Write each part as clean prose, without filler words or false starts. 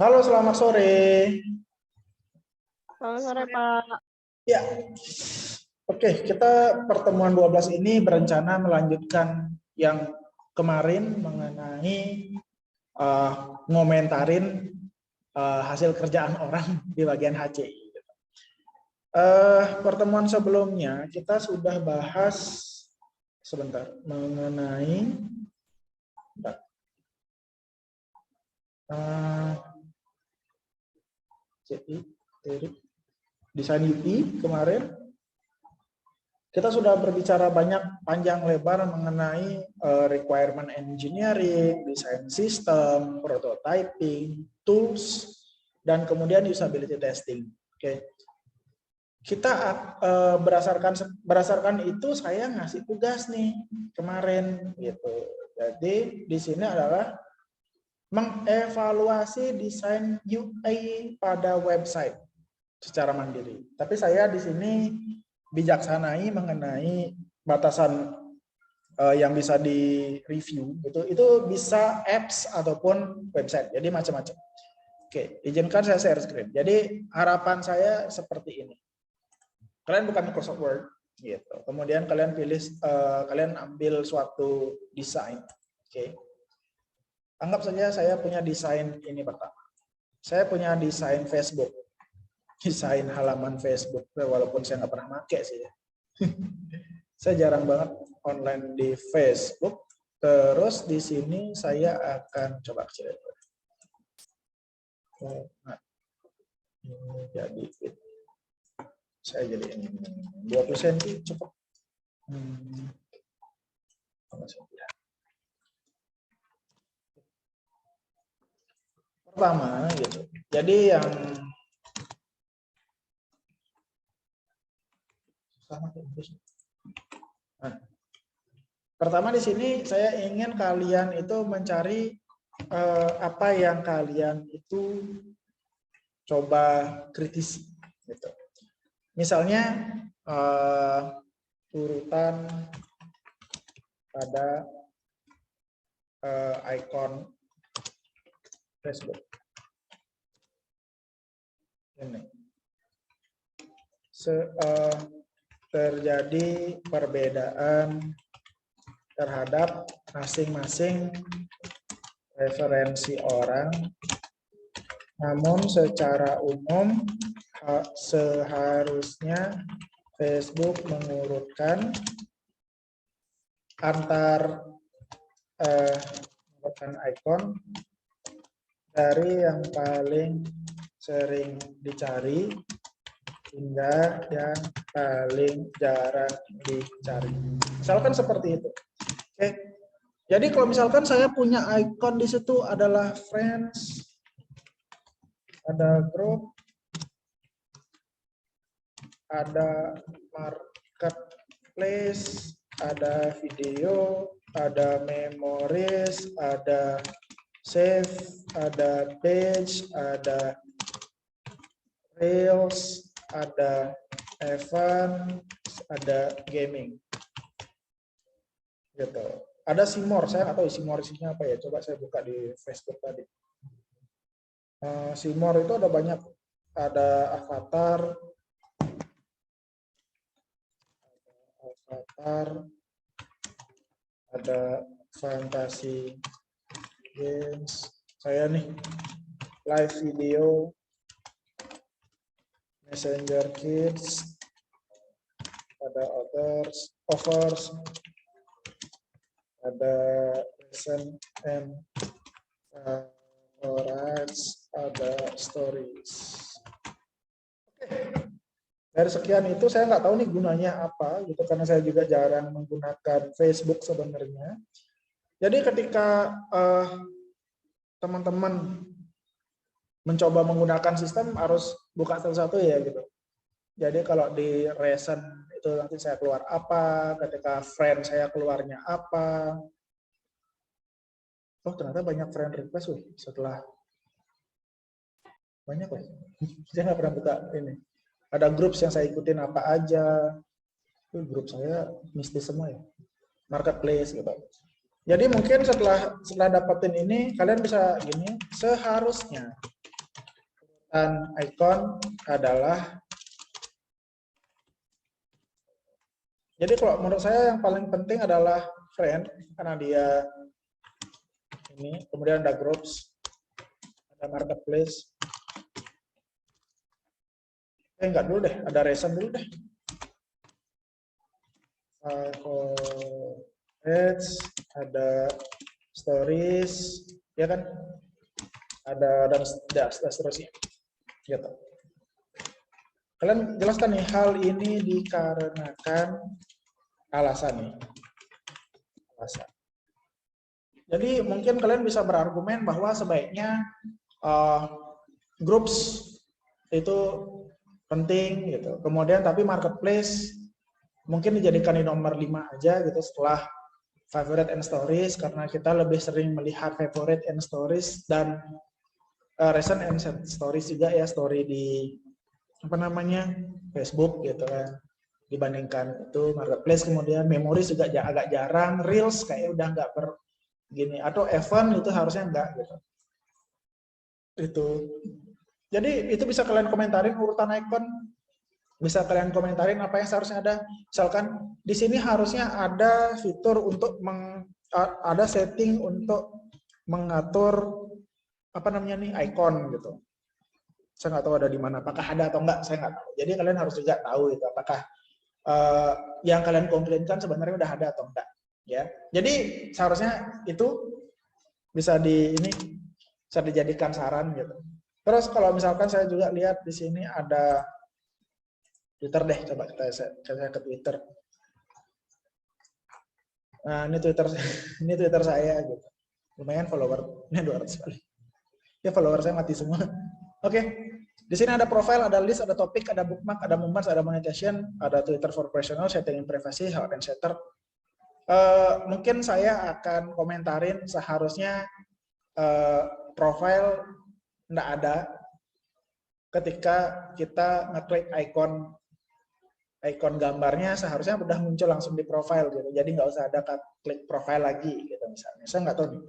Halo, selamat sore. Selamat sore, Pak. Ya. Oke, kita pertemuan 12 ini berencana melanjutkan yang kemarin mengenai ngomentarin hasil kerjaan orang di bagian HCI. Pertemuan sebelumnya kita sudah bahas sebentar mengenai desain UI kemarin. Kita sudah berbicara banyak panjang lebar mengenai requirement engineering, design system, prototyping, tools, dan kemudian usability testing. Oke. Kita berdasarkan itu saya ngasih tugas nih kemarin gitu. Jadi di sini adalah mengevaluasi desain UI pada website secara mandiri. Tapi saya di sini bijaksanai mengenai batasan yang bisa di review itu bisa apps ataupun website, jadi macam-macam. Oke, izinkan saya share screen. Jadi harapan saya seperti ini, kalian buka Microsoft Word gitu, kemudian kalian pilih kalian ambil suatu desain. Oke, anggap saja saya punya desain ini pertama, saya punya desain Facebook, desain halaman Facebook, walaupun saya nggak pernah pakai sih ya. Saya jarang banget online di Facebook. Terus di sini saya akan coba kecilin. Nah, ini jadi saya jadi ini 20 cm cukup. Pertama gitu. Jadi yang nah, pertama di sini saya ingin kalian itu mencari apa yang kalian itu coba kritisi gitu. Misalnya urutan pada icon Facebook ini terjadi perbedaan terhadap masing-masing referensi orang, namun secara umum seharusnya Facebook mengurutkan antar icon dari yang paling sering dicari hingga yang paling jarang dicari. Misalkan seperti itu. Oke. Jadi kalau misalkan saya punya icon di situ adalah friends, ada group, ada marketplace, ada video, ada memories, ada save, ada page, ada reels, ada event, ada gaming. Gitu. Ada Simor, saya nggak tahu Simor isinya apa ya. Coba saya buka di Facebook tadi. Simor itu ada banyak, ada avatar, ada fantasy games. Saya nih live video, messenger kids, ada offers, ada lesson and favorites, ada stories. Dari sekian itu saya nggak tahu nih gunanya apa gitu, karena saya juga jarang menggunakan Facebook sebenarnya. Jadi ketika teman-teman mencoba menggunakan sistem harus buka satu-satu ya gitu. Jadi kalau di recent itu nanti saya keluar apa, ketika friend saya keluarnya apa. Oh ternyata banyak friend request setelah banyak loh. Saya nggak pernah buka ini. Ada grup yang saya ikutin apa aja. Grup saya mistis semua ya. Marketplace gitu. Jadi mungkin setelah dapetin ini kalian bisa gini, seharusnya dan icon adalah, jadi kalau menurut saya yang paling penting adalah friend, karena dia ini, kemudian ada groups, ada marketplace. Enggak dulu deh, ada recent dulu deh. Favorites, ada stories, ya kan? Ada dan seterusnya. Gitu. Kalian jelaskan nih, hal ini dikarenakan alasan nih. Alasan. Jadi mungkin kalian bisa berargumen bahwa sebaiknya groups itu penting gitu. Kemudian tapi marketplace mungkin dijadikan di nomor 5 aja gitu setelah favorite and stories, karena kita lebih sering melihat favorite and stories dan recent and stories juga ya, story di apa namanya Facebook gitu kan, dibandingkan itu marketplace. Kemudian memories juga agak jarang, reels kayak udah nggak gini, atau event itu harusnya enggak gitu. Itu. Jadi itu bisa kalian komentarin urutan icon, bisa kalian komentarin apa yang seharusnya ada. Misalkan di sini harusnya ada fitur untuk ada setting untuk mengatur apa namanya nih icon gitu. Saya nggak tahu ada di mana, apakah ada atau enggak, saya nggak tahu. Jadi kalian harus juga tahu itu apakah yang kalian komplainkan sebenarnya udah ada atau enggak, ya. Jadi seharusnya itu bisa bisa dijadikan saran gitu. Terus kalau misalkan saya juga lihat di sini ada Twitter deh, coba saya ke Twitter. Nah, ini Twitter saya gitu. Lumayan followernya 200 kali. Ya follower saya mati semua. Oke. Di sini ada profile, ada list, ada topik, ada bookmark, ada movements, ada monetization, ada Twitter for professional, setting privacy, how and setter. Mungkin saya akan komentarin seharusnya profile enggak ada ketika kita ngeklik icon gambarnya, seharusnya udah muncul langsung di profile gitu. Jadi nggak usah ada klik profile lagi gitu misalnya. Saya nggak tahu nih.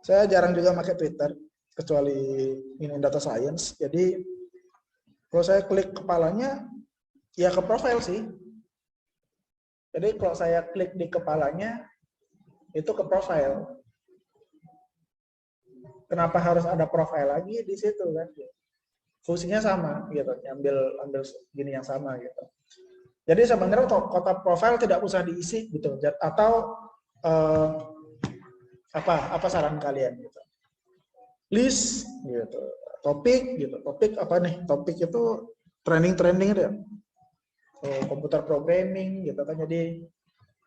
Saya jarang juga pakai Twitter kecuali ini data science. Jadi kalau saya klik kepalanya ya ke profile sih. Jadi kalau saya klik di kepalanya itu ke profile. Kenapa harus ada profile lagi di situ kan? Fungsinya sama gitu, ambil gini yang sama gitu. Jadi sebenarnya kotak profile tidak usah diisi gitu, atau apa saran kalian gitu? List gitu, topik gitu, topik apa nih? Topik itu trending itu ya, komputer programming gitu kan. Jadi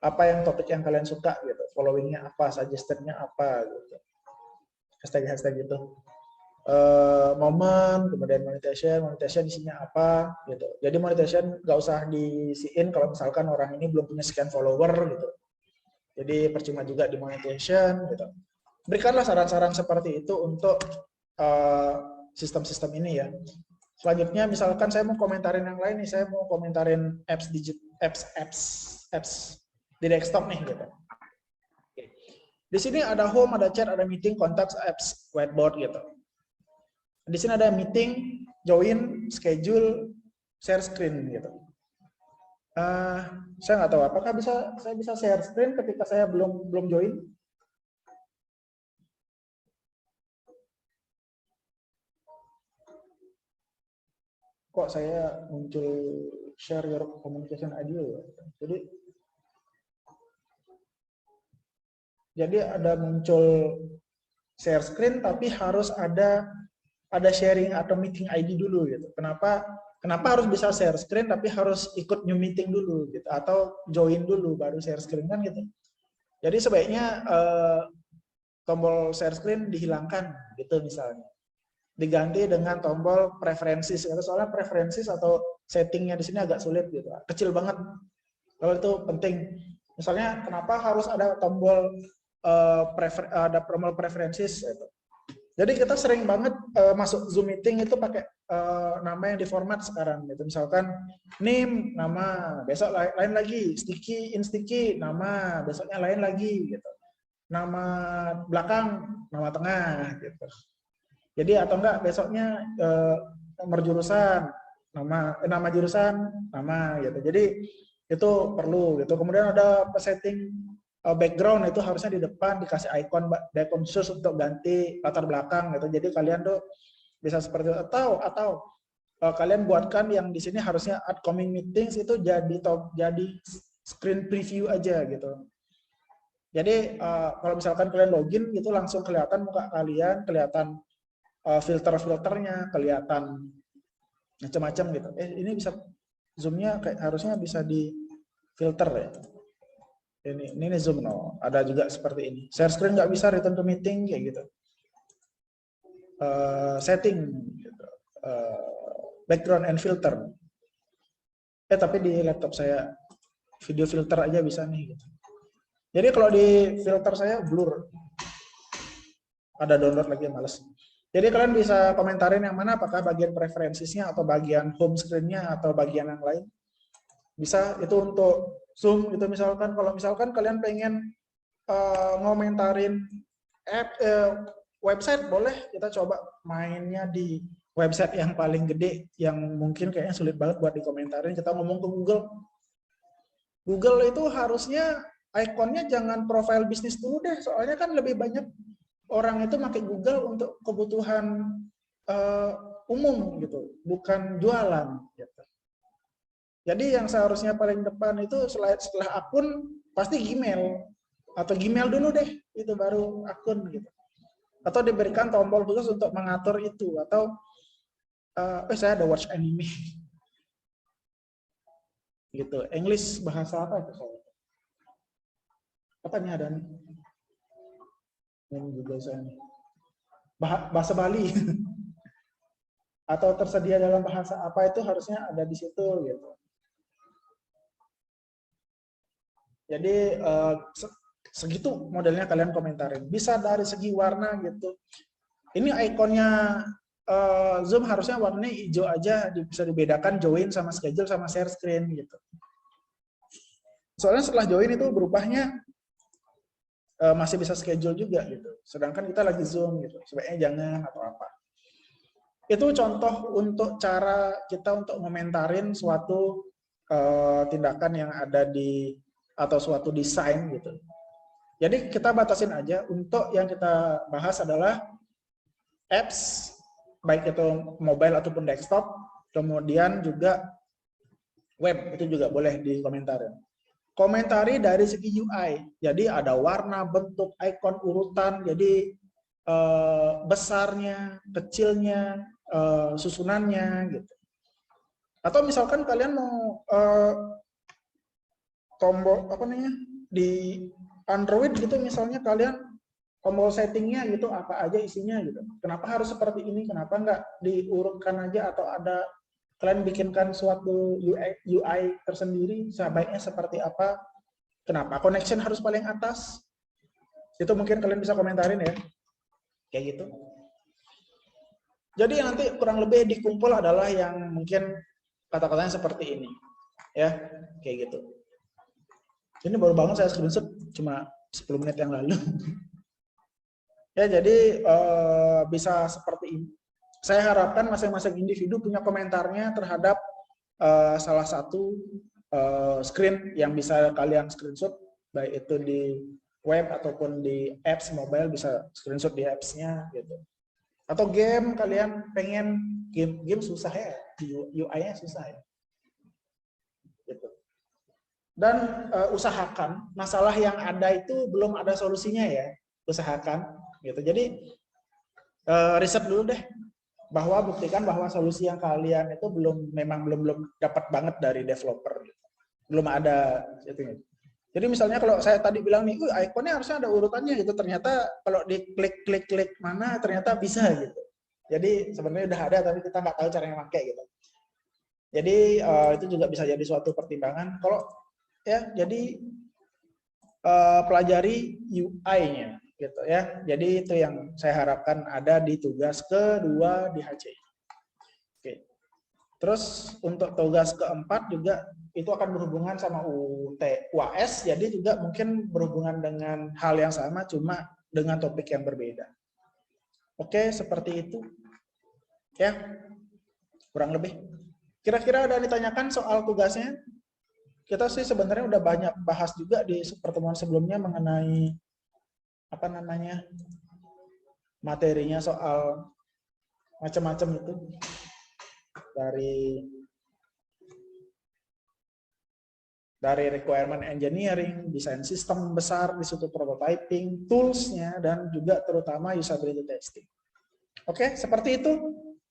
apa yang topik yang kalian suka gitu, followingnya apa, suggestionnya apa gitu, hashtag gitu. Momen, kemudian monetization isinya apa gitu. Jadi monetization nggak usah diisiin kalau misalkan orang ini belum punya sekian follower gitu. Jadi percuma juga di monetization gitu. Berikanlah saran-saran seperti itu untuk sistem-sistem ini ya. Selanjutnya misalkan saya mau komentarin yang lain nih, saya mau komentarin apps di desktop nih gitu. Di sini ada home, ada chat, ada meeting, contacts, apps, whiteboard gitu. Di sini ada meeting, join, schedule, share screen gitu. Saya nggak tahu apakah saya bisa share screen ketika saya belum join. Kok saya muncul share your communication audio? Jadi ada muncul share screen tapi harus ada sharing atau meeting ID dulu gitu. Kenapa harus bisa share screen tapi harus ikut new meeting dulu gitu, atau join dulu baru share screen kan gitu. Jadi sebaiknya tombol share screen dihilangkan gitu misalnya. Diganti dengan tombol preferences. Soalnya preferences atau settingnya di sini agak sulit gitu. Kecil banget. Kalau itu penting. Misalnya kenapa harus ada tombol preferences gitu. Jadi kita sering banget masuk Zoom meeting itu pakai nama yang diformat sekarang gitu. Misalkan name nama, besok lain lagi, sticky in sticky nama, besoknya lain lagi gitu. Nama belakang, nama tengah gitu. Jadi atau enggak besoknya nomor jurusan, nama jurusan, nama gitu. Jadi itu perlu gitu. Kemudian ada setting background, itu harusnya di depan dikasih icon khusus untuk ganti latar belakang gitu. Jadi kalian tuh bisa seperti itu, atau kalian buatkan yang di sini harusnya upcoming meetings itu jadi screen preview aja gitu. Jadi kalau misalkan kalian login gitu langsung kelihatan muka kalian, kelihatan filter-filternya, kelihatan macam-macam gitu. Ini bisa zoomnya kayak harusnya bisa di filter ya. Ini zoom no. Ada juga seperti ini. Share screen nggak bisa, return to meeting kayak gitu. Setting, gitu. Background and filter. Tapi di laptop saya video filter aja bisa nih. Gitu. Jadi kalau di filter saya blur. Ada download lagi, males. Jadi kalian bisa komentarin yang mana, apakah bagian preferensinya atau bagian home screen-nya atau bagian yang lain. Bisa itu untuk Zoom gitu misalkan. Kalau misalkan kalian pengen ngomentarin website, boleh kita coba mainnya di website yang paling gede, yang mungkin kayaknya sulit banget buat dikomentarin. Kita ngomong ke Google. Google itu harusnya ikonnya jangan profile bisnis dulu deh, soalnya kan lebih banyak orang itu pakai Google untuk kebutuhan umum gitu, bukan jualan. Gitu. Jadi yang seharusnya paling depan itu setelah akun pasti Gmail, atau Gmail dulu deh, itu baru akun gitu. Atau diberikan tombol khusus untuk mengatur itu, atau saya ada watch anime. Gitu. English bahasa apa itu soalnya? Apa nih ada nih? Ini juga saya nih. Bahasa Bali. Atau tersedia dalam bahasa apa itu harusnya ada di situ gitu. Jadi segitu modelnya kalian komentarin. Bisa dari segi warna gitu. Ini ikonnya Zoom harusnya warnanya hijau aja, bisa dibedakan join sama schedule sama share screen gitu. Soalnya setelah join itu berubahnya masih bisa schedule juga gitu. Sedangkan kita lagi Zoom gitu. Sebaiknya jangan atau apa. Itu contoh untuk cara kita untuk komentarin suatu tindakan yang ada di atau suatu desain gitu. Jadi kita batasin aja. Untuk yang kita bahas adalah apps, baik itu mobile ataupun desktop, kemudian juga web, itu juga boleh dikomentarin. Komentari dari segi UI, jadi ada warna, bentuk, icon, urutan, jadi besarnya, kecilnya, susunannya, gitu. Atau misalkan kalian mau tombol apa namanya di Android gitu, misalnya kalian tombol settingnya gitu apa aja isinya gitu. Kenapa harus seperti ini? Kenapa nggak diurutkan aja, atau ada kalian bikinkan suatu UI tersendiri, sebaiknya seperti apa? Kenapa connection harus paling atas? Itu mungkin kalian bisa komentarin ya. Kayak gitu. Jadi nanti kurang lebih dikumpul adalah yang mungkin kata-katanya seperti ini. Ya, kayak gitu. Ini baru banget saya screenshot cuma 10 menit yang lalu. Ya, jadi bisa seperti ini. Saya harapkan masing-masing individu punya komentarnya terhadap salah satu screen yang bisa kalian screenshot, baik itu di web ataupun di apps mobile, bisa screenshot di apps-nya gitu. Atau game, kalian pengen game susah ya, UI-nya susah ya. Gitu. Dan usahakan masalah yang ada itu belum ada solusinya ya, usahakan gitu. Jadi riset dulu deh, bahwa buktikan bahwa solusi yang kalian itu memang belum dapat banget dari developer gitu. Belum ada itu. Jadi misalnya kalau saya tadi bilang nih, ikonnya harusnya ada urutannya gitu, ternyata kalau diklik mana ternyata bisa gitu. Jadi sebenarnya udah ada tapi kita nggak tahu caranya pakai gitu. Jadi itu juga bisa jadi suatu pertimbangan. Kalau ya, jadi pelajari UI-nya gitu ya. Jadi itu yang saya harapkan ada di tugas kedua di HCI. Oke. Terus untuk tugas keempat juga itu akan berhubungan sama UAS, jadi juga mungkin berhubungan dengan hal yang sama, cuma dengan topik yang berbeda. Oke, seperti itu. Ya. kurang lebih. Kira-kira ada ditanyakan soal tugasnya? Kita sih sebenarnya udah banyak bahas juga di pertemuan sebelumnya mengenai apa namanya materinya soal macam-macam itu, dari requirement engineering, desain sistem besar, di situ prototyping, tools-nya, dan juga terutama usability testing. Oke, seperti itu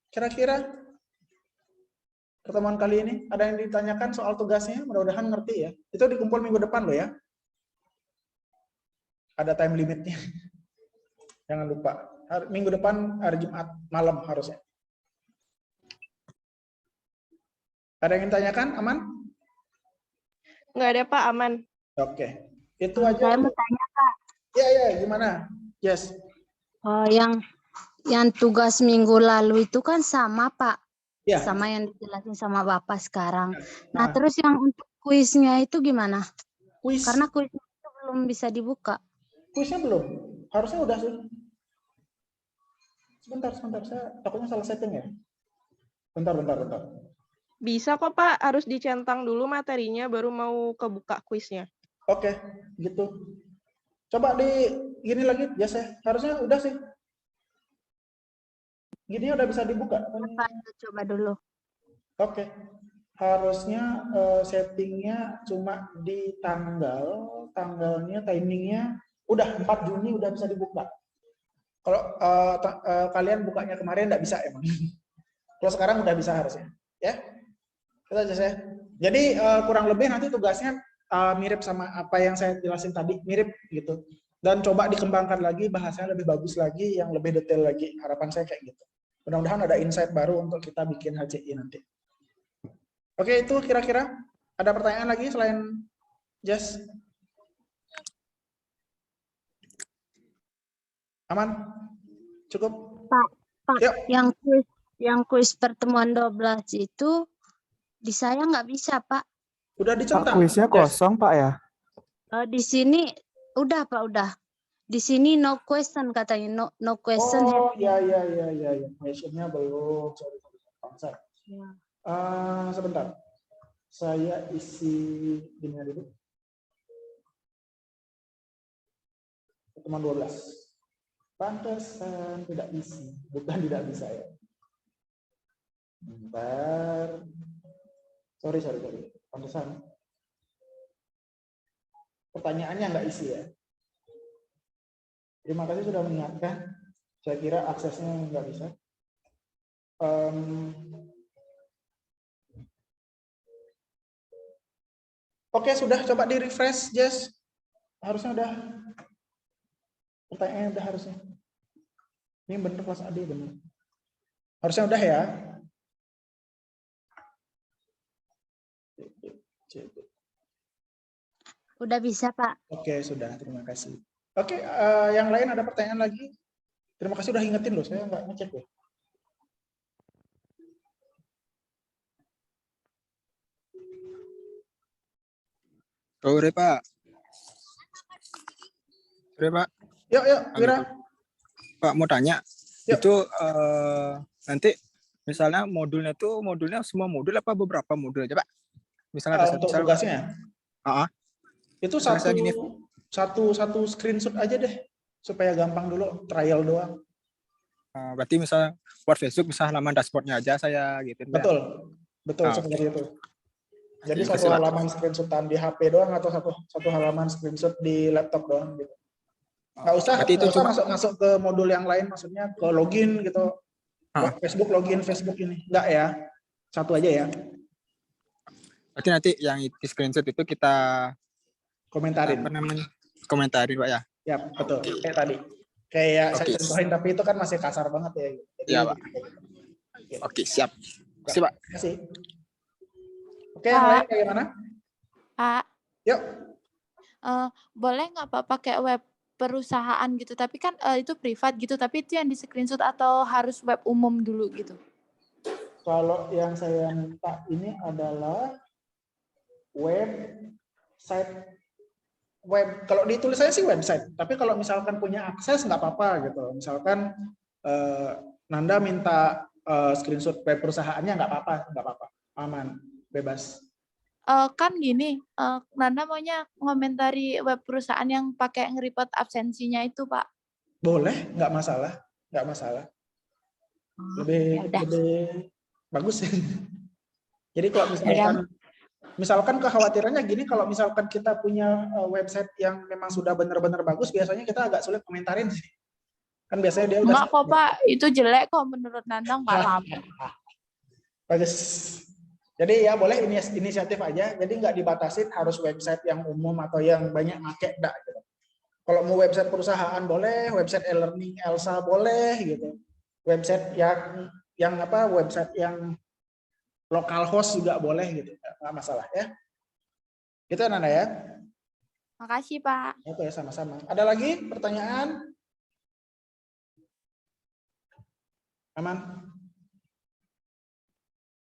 kira-kira pertemuan kali ini. Ada yang ditanyakan soal tugasnya? Mudah-mudahan ngerti ya. Itu dikumpul minggu depan loh ya. Ada time limitnya. Jangan lupa. Minggu depan hari Jumat malam harusnya. Ada yang ditanyakan? Aman? Nggak ada Pak, aman. Oke. Itu aja. Saya mau tanya Pak. Ya, gimana? Yes. Yang tugas minggu lalu itu kan sama Pak. Ya. Sama yang dijelasin sama Bapak sekarang. Nah, terus yang untuk kuisnya itu gimana? Kuis. Karena kuisnya itu belum bisa dibuka. Kuisnya belum. Harusnya udah sih. Sebentar. Saya takutnya salah setting ya. Bentar. Bisa kok Pak, harus dicentang dulu materinya baru mau kebuka kuisnya. Oke, gitu. Coba di gini lagi, ya saya. Harusnya udah sih. Gini udah bisa dibuka. Pak, coba dulu. Oke. Harusnya settingnya cuma di tanggalnya, timingnya udah 4 Juni udah bisa dibuka. Kalau kalian bukanya kemarin nggak bisa emang. Kalau sekarang udah bisa harusnya. Ya, itu aja saya. Jadi kurang lebih nanti tugasnya mirip sama apa yang saya jelasin tadi, mirip gitu. Dan coba dikembangkan lagi, bahasanya lebih bagus lagi, yang lebih detail lagi. Harapan saya kayak gitu. Mudah-mudahan ada insight baru untuk kita bikin HCI nanti. Oke, itu kira-kira ada pertanyaan lagi selain Jess? Aman? Cukup? Pak, Yuk. yang kuis pertemuan 12 itu di saya nggak bisa, Pak. Udah dicentang. Pak, kuisnya kosong, Pak ya? Di sini udah, Pak, udah. Di sini no question katanya, no question. Oh, ya. Questionnya belum. Sorry. Ya. Sebentar. Saya isi gini dulu. Pertemuan 12. Pantesan tidak isi. Bukan tidak bisa ya. Bentar. Sorry. Pantesan. Pertanyaannya nggak isi ya. Terima kasih sudah mengingatkan. Saya kira aksesnya nggak bisa. Oke, sudah. Coba di refresh, Jess. Harusnya udah. Pertanyaannya udah harusnya. Ini bener kelas AD, bener. Harusnya udah ya. Udah bisa, Pak. Oke, sudah. Terima kasih. Oke, yang lain ada pertanyaan lagi? Terima kasih udah ingetin loh, saya nggak ngecek loh. Sore Pak. Yuk, Wira. Pak mau tanya, Yuk. itu nanti misalnya modulnya semua modul apa beberapa modul aja Pak? Misalnya ada Untuk tugasnya? Itu satu screenshot aja deh, supaya gampang dulu, trial doang. Berarti misalnya buat Facebook, misalnya halaman dashboardnya aja saya gitu. Betul seperti itu. Jadi satu halaman screenshotan di HP doang atau satu halaman screenshot di laptop doang gitu. Nggak usah masuk ke modul yang lain, maksudnya ke login gitu. Facebook login Facebook ini. Nggak ya. Satu aja ya. Berarti nanti yang di screenshot itu kita komentarin. Apa namanya? Komentarin Pak ya. Ya, betul. Kayak tadi. Kayak saya contohin, tapi itu kan masih kasar banget ya. Jadi, ya Pak. Oke, siap. Terima kasih Pak. Terima kasih. Oke, yang lain bagaimana? Pak. Yuk. Boleh nggak Pak pakai web perusahaan gitu? Tapi kan itu privat gitu. Tapi itu yang di screenshot atau harus web umum dulu gitu? Kalau yang saya minta ini adalah website. Kalau ditulis saya sih website. Tapi kalau misalkan punya akses nggak apa-apa gitu. Misalkan Nanda minta screenshot web perusahaannya nggak apa-apa, aman, bebas. Kan gini, Nanda maunya ngomentari web perusahaan yang pakai nge-report absensinya itu, Pak. Boleh, nggak masalah. Ya udah. Lebih bagus. Jadi kalau misalkan kekhawatirannya gini, kalau misalkan kita punya website yang memang sudah benar-benar bagus, biasanya kita agak sulit komentarin sih. Kan biasanya dia Enggak kok, Pak. Itu jelek kok menurut Nanda, nggak apa-apa. bagus. Jadi ya boleh inisiatif aja. Jadi nggak dibatasin harus website yang umum atau yang banyak pakai, enggak gitu. Kalau mau website perusahaan boleh, website e-learning Elsa boleh gitu. Website website yang lokal host juga boleh gitu. Nggak masalah ya. Gitu Nanda ya. Makasih, Pak. Oke, sama-sama. Ada lagi pertanyaan? Aman?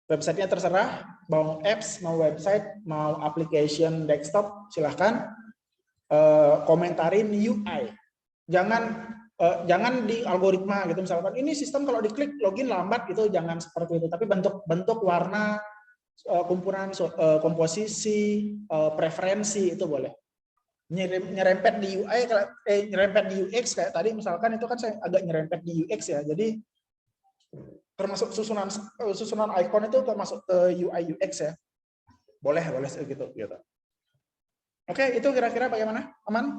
Websitenya terserah, mau apps, mau website, mau application desktop, silahkan komentarin UI. Jangan di algoritma gitu, misalkan ini sistem kalau diklik login lambat gitu, jangan seperti itu. Tapi bentuk warna, kumpulan komposisi, preferensi itu boleh. Nyerempet di UI, nyerempet di UX kayak tadi misalkan itu kan saya agak nyerempet di UX ya. Jadi termasuk susunan icon itu termasuk ke UI UX ya. Boleh gitu. Oke, itu kira-kira bagaimana? Aman?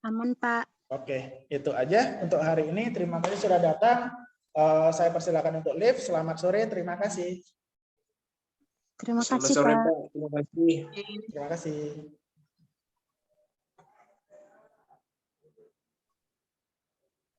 Aman, Pak. Oke, itu aja untuk hari ini. Terima kasih sudah datang. Saya persilakan untuk live. Selamat sore, terima kasih. Terima Selamat kasih, sore, Pak. Pak. Terima kasih. Terima kasih.